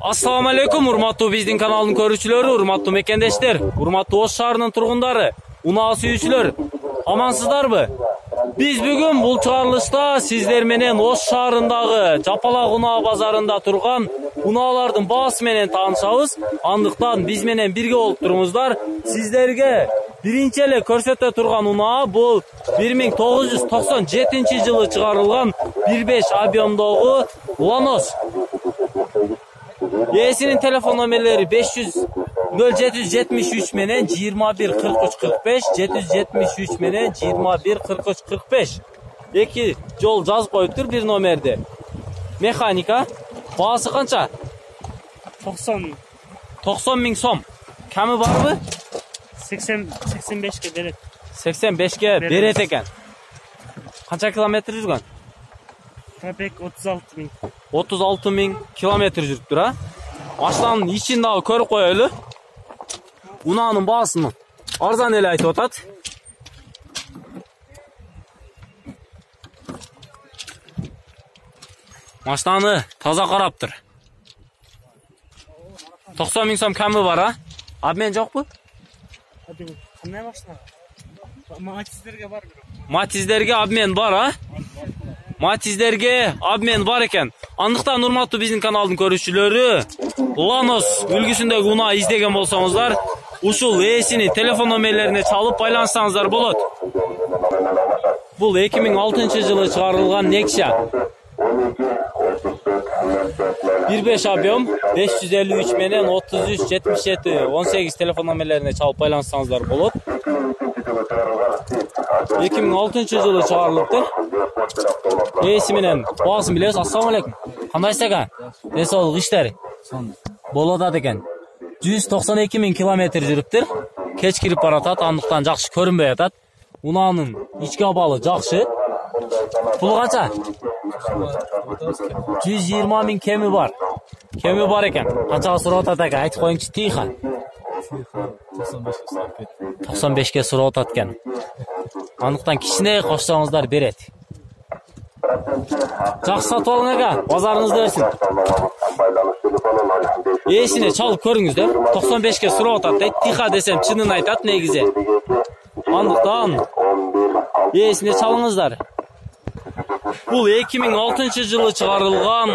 Assalamu alaikum, urmattуу биздин каналдын көрүүчүлөрү, урматтуу мекендештер, урматтуу Ош шаарынын тургундары, унаа сүйүүчүлөр, амансыздарбы? Биз бүгүн бул чыгарылышта сиздер менен Ош шаарындагы Жапалак унаа базарында турган унаалардын баасы менен таанышабыз. Андыктан биз менен бирге болуп туруңуздар. Сиздерге биринчи эле көрсөтө турган унаа бул 1997 жылы чыгарылган 1.5 объемдогу Lanos. Ээсинин телефон номерлери 0773 менен 21 43 45, 773 менен 21 43 45. Эки жол жазып коюптур бир номерди. Механика. Баасы канча? 90 миң сом. Ками барбы? 85ке берет. 85ке берет экен. Канча километр жүргөн? Пробег 36 миң. 36 миң километр жүрүптүр, а? Машинанын ичин дагы көрүп коелу. Унаанын баасын арзан эле айтып атат. Машинаны таза караптыр. 90 миң сом ками бар, а? Обмен жокпу? Кандай машина? Матиздерге бар бирок. Матиздерге обмен бар, а? Матиздерге обмен бар экен. Андыктан урматтуу биздин каналдын көрүүчүлөрү, Lanos үлгүсүндөгү унаа издеген болсоңуздар, ушул ээсинин телефон номерлерине чалып байланышсаңыздар болот. Бул 2006 жылы чыгарылган Nexia. 1.5 объем 553 менен 33 77 18 телефон номерлерине чалып байланышсаңыздар болот. 2006 жылы чыгарылыптыр. Ээси менен баасын билебиз. Ассаламу алейкум. Кандайсыз ака? Ден иштери болот экен. 192 миң километр жүрүптүр. Кеч кирип баратат, андыктан жакшы көрүнбөй атат. Унаанын ички абалы жакшы. Пулу канча? 120 миң кеми бар. Кеми бар экен. Канчага сурап атат ака? Айтып коюңчу, тихо. 95ке сурап атат экен. Андыктан кичине кошсоңуздар берет. Жакшы сатып алың ака, базарыңызды берсин. Ээсине чалып көрүңүздөр. 95ке сурап атат дейт. Тихо десем чынын айтат негизи. Андыктан ээсине чалыңыздар. Бул 2006 жылы чыгарылган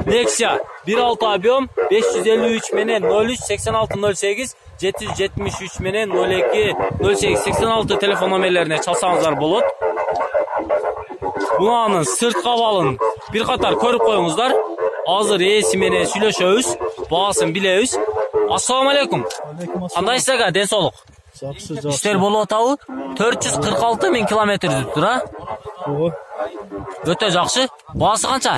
Nexia 1.6 объем 553 менен 03 86 08 773 менен 02 08 86 телефон номерлерине чалсаңыздар болот. Унаанын сырткы абалын бир катар көрүп коюңуздар. Азыр ээси менен сүйлөшөбүз, баасын билебиз. Ассаламу алейкум. Кандайсыз ака, ден соолук? Жакшы, жакшы. Иштер болуп атабы? 446 миң километр жүрүптүр, а? Ого. Өтө жакшы. Баасы канча?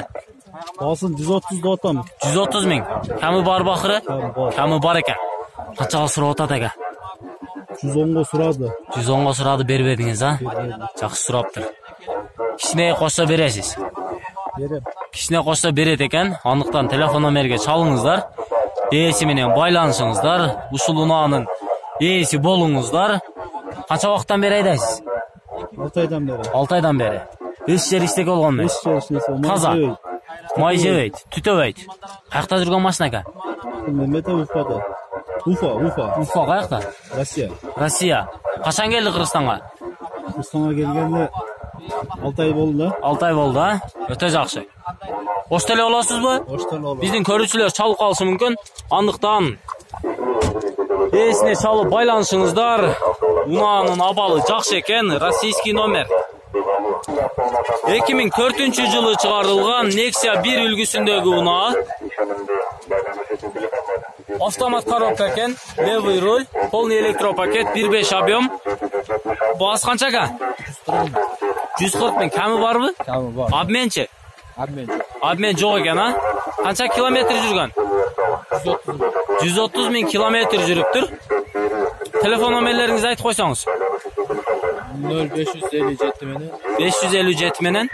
Баасын 130 деп атам. 130 миң. Ками бар бакыры? Бар. Ками бар экен. Канчага сурап атат ака? 110го сурады. 110го сурады, бербедиңиз, а? Жакшы сураптыр. Кичине кошсо бересиз. Берем. Кичине кошсо берет экен. Андыктан телефон номерге чалыңыздар. Ээси менен байланышыңыздар. Ушул унаанын ээси болуңуздар. Канча убакыттан бери айдайсыз? 6 айдан бери. 6 айдан бери. Эч жер иштек болгон эмес. Эч жер иштесе. Таза. Май жебейт, түтөбөйт. Каякта жүргөн машина ака? Мете Уфада. Уфа каякта? Россия. Качан келди Кыргызстанга? Кыргызстанга келгенде 6 ай болду да. 6 ай болду, а? Өтө жакшы. Ош теле болосузбу? Ош теле болот. Биздин көрүүчүлөр чалып калышы мүмкүн. Андыктан ээсине чалып байланышыңыздар. Унаанын абалы жакшы экен, российский номер. 2004 жылы чыгарылган Nexia 1 үлгүсүндөгү унаа. Автомат коробка экен, левый руль, полный электропакет, 1.5 объем. Баасы канча ака? 140 миң. Ками барбы? Ками бар. Обменчи? Обмен жок экен, а? Канча километр жүргөн? 130 миң километр жүрүптүр. Телефон номерлериңизди айтып койсоңуз. 0557 менен 557 менен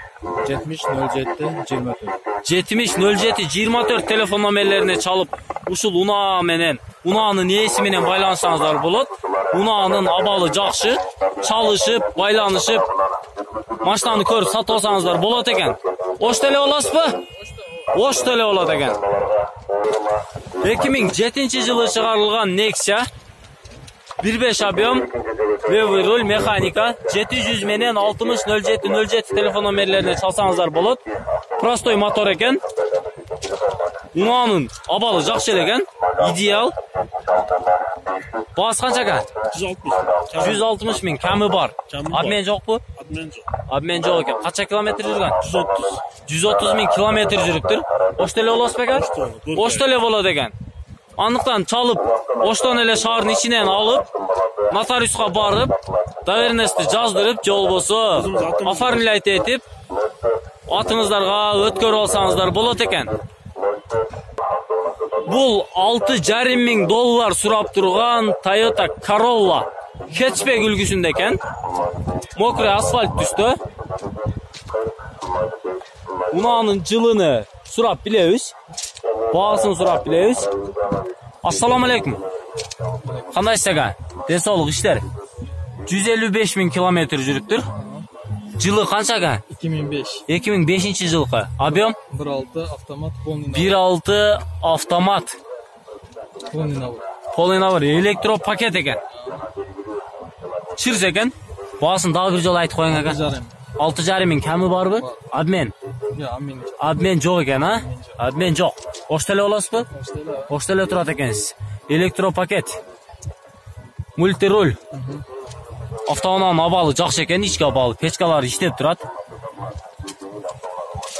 7007 24 телефон номерлерине чалып ушул унаа менен унаанын ээси менен байланышсаңыздар болот. Унаанын абалы жакшы, чалышып, байланышып машинаны көрүп сатып алсаңыздар болот экен. Ош теле болосузбу? Oş tele болады eкен. 2007-жылы шығарылған Nexia 1.5 объем, левый руль, механика, 700 менен 60-07-07 телефон номерлеріне çalsаңыздар болот. Простой мотор екен. Унаның абалы жақсы екен, идеал. Бағасы қанша екен? 160 мың, кәмі бар. Обмен жоқ бұл? Обмен жоқ екен. Қанша километр жүрген? 130 мың километр жүріптір. Ош теле боласыз ба екен? Ош теле болады екен. Анықтан çalып, оштан еле шағырын ішінен алып, нотариусқа барып, доверенностьті жаздырып, жол болса, оформлять етіп, атыңыздарға өткөр алсаңыздар болот екен. Бұл $6,500 сұрап тұрған Toyota Corolla хэтчбек үлгісінде екен. Мокрый асфальт түсті. Унаның жылыны сұрап білеуіз. Бағасын сұрап білеуіз. Ассаламу алейкум. Қандайсыз аға? Денсаулық іштер. 155 мың километр жүріптір. Жылы қанша аға? 2005. 2005 жылғы. Объем? 1.6 автомат, полный 1.6 автомат. Полный набор. Полный набор. Электропакет екен. Чирс екен. Бағасын дағы бір жол айтып қойың аға. 6,5 мың кәмі бар бы? Обмен? Обмен жоқ екен, а? Обмен жоқ. Ош теле оласыз ба? Ош теле тұрады екенсіз. Электропакет. Мультируль. Автоунан абалы жақсы екен, ішкі абалы. Печкалары іштеп тұрады.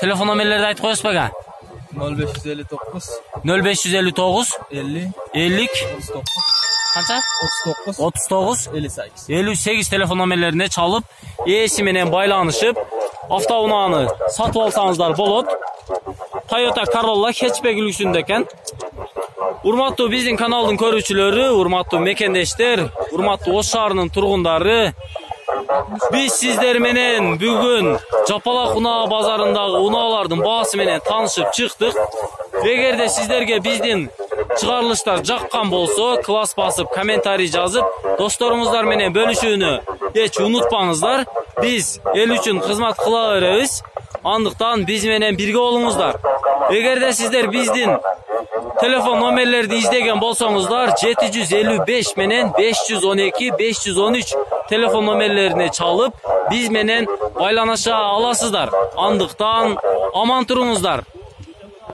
Телефон номерлерді айтып қойыз ба? 0559 0559 50 50 қанша? 39 39 58 телефон номерлеріне çalып, есіменен байланышып, автоунаны сатып алсаңыздар болот. Toyota Corolla хэтчбек үлгісінде екен. Урматтуу биздин каналдын көрүүчүлөрү, урматтуу мекендештер, урматтуу Ош шаарынын тургундары, биз сиздер менен бүгүн Жапалак унаа базарындагы унаалардын баасы менен таанышып чыктык. Эгерде сиздерге биздин чыгарылыштар жаккан болсо, класс басып, комментарий жазып, досторуңуздар менен бөлүшүүнү эч унутпаңыздар. Биз эл үчүн кызмат кыла беребиз. Андыктан биз менен бирге болуңуздар. Эгерде сиздер биздин телефон номерлерди издеген болсоңуздар, 755 менен 512 513 телефон номерлерине çalып, биз менен байланыша аласыздар. Андыктан аман туруңуздар.